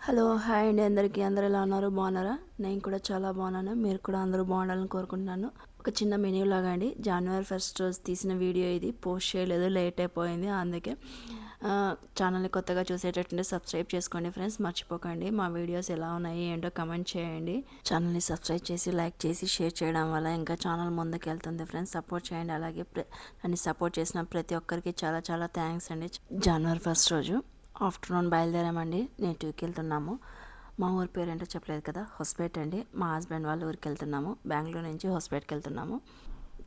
Hello hi అండి అందరికీ. అందరూ ఎలా ఉన్నారు? బాగున్నారా? నేను కూడా చాలా బాగున్నాను. మీరు కూడా అందరూ బాగుండాలని కోరుకుంటున్నాను. ఒక చిన్న మెనూ లాగా అండి. జనవరి 1 రోజు తీసిన వీడియో ఇది. పోస్ట్ చేయలేదు, లేట్ అయిపోయింది. అందుకే ఛానల్ని కొత్తగా చూసేటట్టుంటే సబ్స్క్రైబ్ చేసుకోండి ఫ్రెండ్స్, మర్చిపోకండి. మా వీడియోస్ ఎలా ఉన్నాయి ఏంటో కమెంట్ చేయండి. ఛానల్ని సబ్స్క్రైబ్ చేసి లైక్ చేసి షేర్ చేయడం వల్ల ఇంకా ఛానల్ ముందుకు వెళ్తుంది ఫ్రెండ్స్. సపోర్ట్ చేయండి. అలాగే నన్ను సపోర్ట్ చేసిన ప్రతి ఒక్కరికి చాలా చాలా థ్యాంక్స్ అండి. జనవరి 1 రోజు ఆఫ్టర్నూన్ బయలుదేరామండి. నేటివ్కి వెళ్తున్నాము. మా ఊరి పేరు ఏంటో చెప్పలేదు కదా, హొస్పేట్ అండి. మా హస్బెండ్ వాళ్ళ ఊరికి వెళ్తున్నాము. బెంగళూరు నుంచి హొస్పేట్కి వెళ్తున్నాము.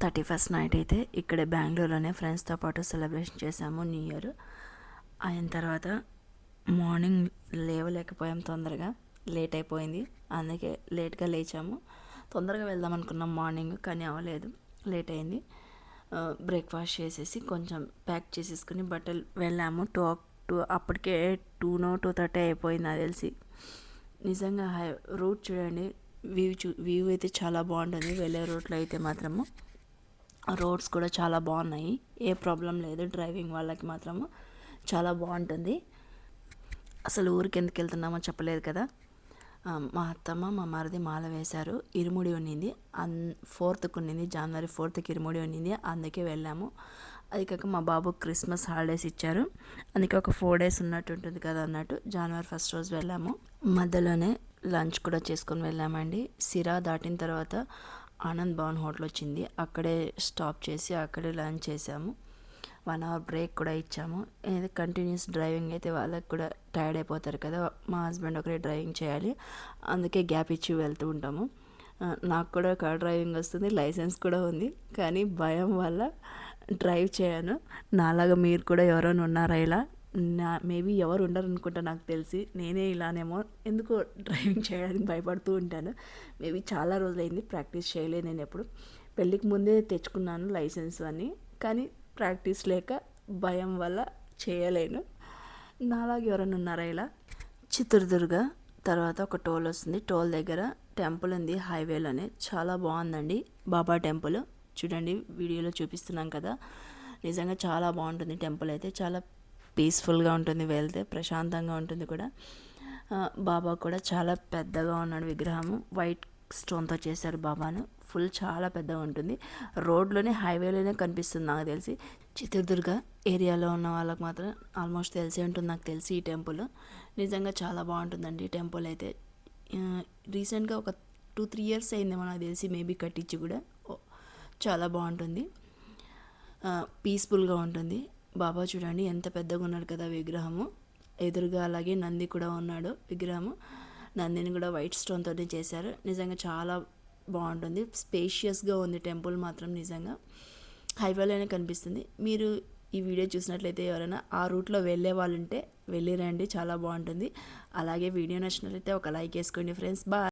31st నైట్ అయితే ఇక్కడే బెంగళూరులోనే ఫ్రెండ్స్తో పాటు సెలబ్రేషన్ చేసాము న్యూ ఇయర్. అయిన తర్వాత మార్నింగ్ లేవలేకపోయాం, తొందరగా లేట్ అయిపోయింది. అందుకే లేట్గా లేచాము. తొందరగా వెళ్దాం అనుకున్నాం మార్నింగ్, కానీ అవ్వలేదు, లేట్ అయింది. బ్రేక్ఫాస్ట్ చేసేసి కొంచెం ప్యాక్ చేసేసుకుని బట్టలు వెళ్ళాము. అప్పటికే 2:30 అయిపోయింది నాకు తెలిసి. నిజంగా రూట్ చూడండి, వ్యూ అయితే చాలా బాగుంటుంది. వెళ్ళే రూట్లో అయితే మాత్రము రోడ్స్ కూడా చాలా బాగున్నాయి, ఏ ప్రాబ్లం లేదు. డ్రైవింగ్ వాళ్ళకి మాత్రము చాలా బాగుంటుంది. అసలు ఊరికి ఎందుకు వెళ్తున్నామో చెప్పలేదు కదా. మా అత్తమ్మ మా మరిది మాల వేశారు. ఇరుముడి ఉన్నింది, 4th ఉన్నింది. జనవరి 4th ఇరుముడి ఉన్నింది, అందుకే వెళ్ళాము. అది కాక మా బాబు క్రిస్మస్ హాలిడేస్ ఇచ్చారు, అందుకే ఒక 4 days ఉన్నట్టు ఉంటుంది కదా అన్నట్టు జనవరి 1 రోజు వెళ్ళాము. మధ్యలోనే లంచ్ కూడా చేసుకొని వెళ్ళామండి. సిరా దాటిన తర్వాత ఆనంద్ భవన్ హోటల్ వచ్చింది, అక్కడే స్టాప్ చేసి అక్కడే లంచ్ చేసాము. 1 hour బ్రేక్ కూడా ఇచ్చాము. ఏదో కంటిన్యూస్ డ్రైవింగ్ అయితే వాళ్ళకి కూడా టైర్డ్ అయిపోతారు కదా. మా హస్బెండ్ ఒకరే డ్రైవింగ్ చేయాలి, అందుకే గ్యాప్ ఇచ్చి వెళ్తూ ఉంటాము. నాకు కూడా కార్ డ్రైవింగ్ వస్తుంది, లైసెన్స్ కూడా ఉంది, కానీ భయం వల్ల డ్రైవ్ చేయను. నాలాగా మీరు కూడా ఎవరైనా ఉన్నారా ఇలా? మేబీ ఎవరు ఉండరు అనుకుంటా, నాకు తెలిసి నేనే ఇలానేమో. ఎందుకో డ్రైవింగ్ చేయడానికి భయపడుతూ ఉంటాను. మేబీ చాలా రోజులైంది ప్రాక్టీస్ చేయలేదు. నేను ఎప్పుడు పెళ్ళికి ముందే తెచ్చుకున్నాను లైసెన్స్ అని, కానీ ప్రాక్టీస్ లేక భయం వల్ల చేయలేను. నాలాగా ఎవరైనా ఉన్నారా ఇలా? చిత్రదుర్గ తర్వాత ఒక టోల్ వస్తుంది. టోల్ దగ్గర టెంపుల్ ఉంది హైవేలోనే, చాలా బాగుందండి. బాబా టెంపుల్ చూడండి, వీడియోలో చూపిస్తున్నాం కదా. నిజంగా చాలా బాగుంటుంది టెంపుల్ అయితే. చాలా పీస్ఫుల్గా ఉంటుంది, వెళ్తే ప్రశాంతంగా ఉంటుంది కూడా. బాబా కూడా చాలా పెద్దగా ఉన్నాడు విగ్రహము. వైట్ స్టోన్తో చేశారు బాబాను. ఫుల్ చాలా పెద్దగా ఉంటుంది. రోడ్లోనే హైవేలోనే కనిపిస్తుంది నాకు తెలిసి. చిత్రదుర్గ ఏరియాలో ఉన్న వాళ్ళకి మాత్రం ఆల్మోస్ట్ తెలిసే ఉంటుంది నాకు తెలిసి ఈ టెంపుల్. నిజంగా చాలా బాగుంటుందండి ఈ టెంపుల్ అయితే. రీసెంట్గా ఒక 2-3 years అయిందేమో నాకు తెలిసి, మేబీ కట్టించి కూడా. చాలా బాగుంటుంది, పీస్ఫుల్గా ఉంటుంది. బాబా చూడండి ఎంత పెద్దగా ఉన్నాడు కదా విగ్రహము. ఎదురుగా అలాగే నంది కూడా ఉన్నాడు విగ్రహము. నందిని కూడా వైట్ స్టోన్తో చేశారు. నిజంగా చాలా బాగుంటుంది, స్పేషియస్గా ఉంది టెంపుల్ మాత్రం. నిజంగా హైవేలోనే కనిపిస్తుంది. మీరు ఈ వీడియో చూసినట్లయితే ఎవరైనా ఆ రూట్లో వెళ్ళే వాళ్ళు ఉంటే వెళ్ళిరండి, చాలా బాగుంటుంది. అలాగే వీడియో నచ్చినట్లయితే ఒక లైక్ వేసుకోండి ఫ్రెండ్స్. బాయ్.